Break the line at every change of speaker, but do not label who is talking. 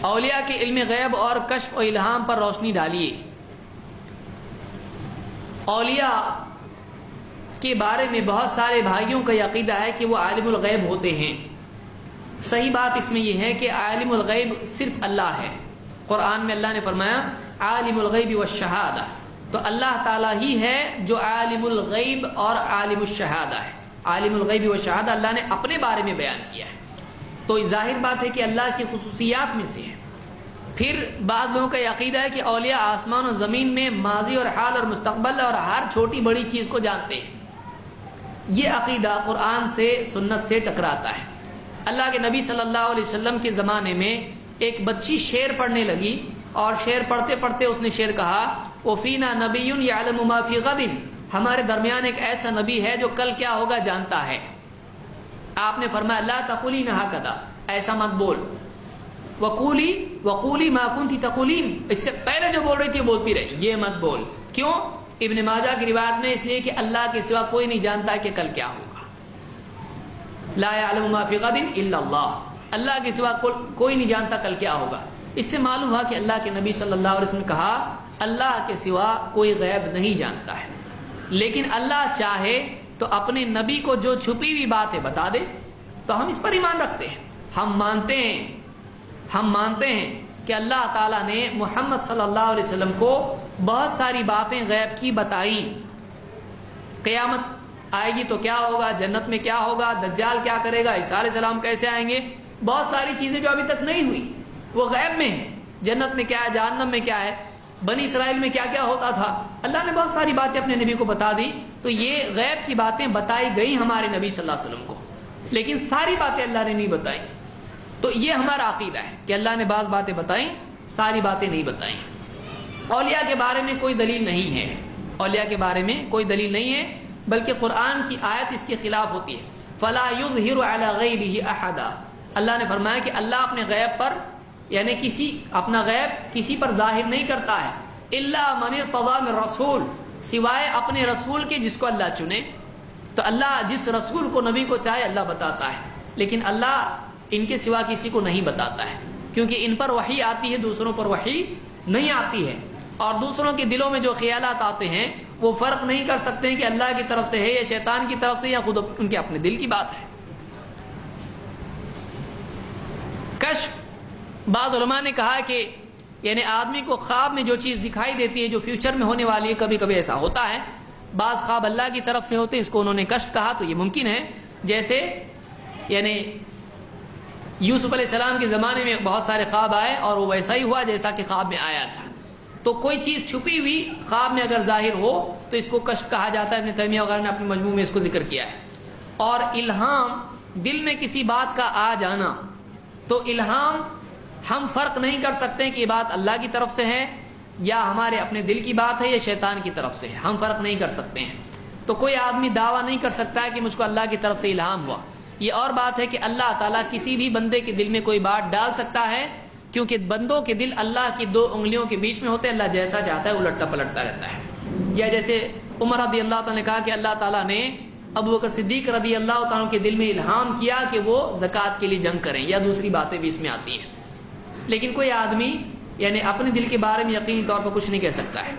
اولیاء کے علم غیب اور کشف و الہام پر روشنی ڈالیے۔ اولیاء کے بارے میں بہت سارے بھائیوں کا عقیدہ ہے کہ وہ عالم الغیب ہوتے ہیں۔ صحیح بات اس میں یہ ہے کہ عالم الغیب صرف اللہ ہے۔ قرآن میں اللہ نے فرمایا عالم الغیب والشہادہ، تو اللہ تعالیٰ ہی ہے جو عالم الغیب اور عالم الشہادہ ہے۔ عالم الغیب والشہادہ اللہ نے اپنے بارے میں بیان کیا ہے، تو ظاہر بات ہے کہ اللہ کی خصوصیات میں سے ہے۔ پھر بعض لوگوں کا عقیدہ ہے کہ اولیاء آسمان اور زمین میں ماضی اور حال اور مستقبل اور ہر چھوٹی بڑی چیز کو جانتے ہیں۔ یہ عقیدہ قرآن سے سنت سے ٹکراتا ہے۔ اللہ کے نبی صلی اللہ علیہ وسلم کے زمانے میں ایک بچی شعر پڑھنے لگی، اور شعر پڑھتے پڑھتے اس نے شعر کہا وَفِينَا نَبِيٌّ يَعْلَمُ مَا فِي غَدٍ، ہمارے درمیان ایک ایسا نبی ہے جو کل کیا ہوگا جانتا ہے۔ آپ نے فرمایا لا تقولین ہکذا، ایسا مت بول، وقولی ما کنتی تقولین، اس سے پہلے جو بول رہی تھی وہ بولتی رہی، یہ مت بول۔ کیوں؟ ابن ماجہ کی روایت میں اس لیے کہ اللہ کے سوا کوئی نہیں جانتا کہ کل کیا ہوگا۔ لا یعلم ما فی غد الا اللہ، اللہ کے سوا کوئی نہیں جانتا کل کیا ہوگا۔ اس سے معلوم ہوا کہ اللہ کے نبی صلی اللہ علیہ وسلم نے کہا اللہ کے سوا کوئی غیب نہیں جانتا ہے، لیکن اللہ چاہے تو اپنے نبی کو جو چھپی ہوئی بات ہے بتا دے، تو ہم اس پر ایمان رکھتے ہیں۔ ہم مانتے ہیں کہ اللہ تعالیٰ نے محمد صلی اللہ علیہ وسلم کو بہت ساری باتیں غیب کی بتائیں۔ قیامت آئے گی تو کیا ہوگا، جنت میں کیا ہوگا، دجال کیا کرے گا، عیسیٰ علیہ السلام کیسے آئیں گے، بہت ساری چیزیں جو ابھی تک نہیں ہوئی وہ غیب میں ہیں۔ جنت میں کیا ہے، جہنم میں کیا ہے، بنی اسرائیل میں کیا کیا ہوتا تھا، اللہ نے بہت ساری باتیں اپنے نبی کو بتا دی۔ تو یہ غیب کی باتیں بتائی گئی ہمارے نبی صلی اللہ علیہ وسلم کو، لیکن ساری باتیں اللہ نے نہیں بتائیں۔ تو یہ ہمارا عقیدہ ہے کہ اللہ نے بعض باتیں بتائیں، ساری باتیں نہیں بتائیں۔ اولیاء کے بارے میں کوئی دلیل نہیں ہے، اولیاء کے بارے میں کوئی دلیل نہیں ہے، بلکہ قرآن کی آیت اس کے خلاف ہوتی ہے۔ فَلَا يُظْهِرُ عَلَى غَيْبِهِ أَحَدًا، اللہ نے فرمایا کہ اللہ اپنے غیب پر یعنی اپنا غیب کسی پر ظاہر نہیں کرتا ہے، الا من ارتضى من رسول، سوائے اپنے رسول کے جس کو اللہ چنے۔ تو اللہ جس رسول کو نبی کو چاہے اللہ بتاتا ہے، لیکن اللہ ان کے سوا کسی کو نہیں بتاتا ہے، کیونکہ ان پر وحی آتی ہے، دوسروں پر وحی نہیں آتی ہے، اور دوسروں کے دلوں میں جو خیالات آتے ہیں وہ فرق نہیں کر سکتے ہیں کہ اللہ کی طرف سے ہے یا شیطان کی طرف سے یا خود ان کے اپنے دل کی بات ہے۔ کشف، بعض علماء نے کہا کہ یعنی آدمی کو خواب میں جو چیز دکھائی دیتی ہے جو فیوچر میں ہونے والی ہے، کبھی کبھی ایسا ہوتا ہے، بعض خواب اللہ کی طرف سے ہوتے ہیں، اس کو انہوں نے کشف کہا۔ تو یہ ممکن ہے، جیسے یعنی یوسف علیہ السلام کے زمانے میں بہت سارے خواب آئے اور وہ ویسا ہی ہوا جیسا کہ خواب میں آیا تھا۔ تو کوئی چیز چھپی ہوئی خواب میں اگر ظاہر ہو تو اس کو کشف کہا جاتا ہے، ابن تیمیہ وغیرہ نے اپنے مجموع میں اس کو ذکر کیا ہے۔ اور الہام، دل میں کسی بات کا آ جانا، تو الہام ہم فرق نہیں کر سکتے کہ یہ بات اللہ کی طرف سے ہے یا ہمارے اپنے دل کی بات ہے یا شیطان کی طرف سے ہے، ہم فرق نہیں کر سکتے ہیں۔ تو کوئی آدمی دعویٰ نہیں کر سکتا ہے کہ مجھ کو اللہ کی طرف سے الہام ہوا۔ یہ اور بات ہے کہ اللہ تعالیٰ کسی بھی بندے کے دل میں کوئی بات ڈال سکتا ہے، کیونکہ بندوں کے دل اللہ کی دو انگلیوں کے بیچ میں ہوتے ہیں، اللہ جیسا چاہتا ہے الٹتا پلٹتا رہتا ہے۔ یا جیسے عمر رضی اللہ تعالیٰ نے کہا کہ اللہ تعالیٰ نے ابو بکر صدیق رضی اللہ تعالیٰ کے دل میں الہام کیا کہ وہ زکوٰۃ کے لیے جنگ کریں، یا دوسری باتیں بھی اس میں آتی ہیں، لیکن کوئی آدمی یعنی اپنے دل کے بارے میں یقینی طور پر کچھ نہیں کہہ سکتا ہے۔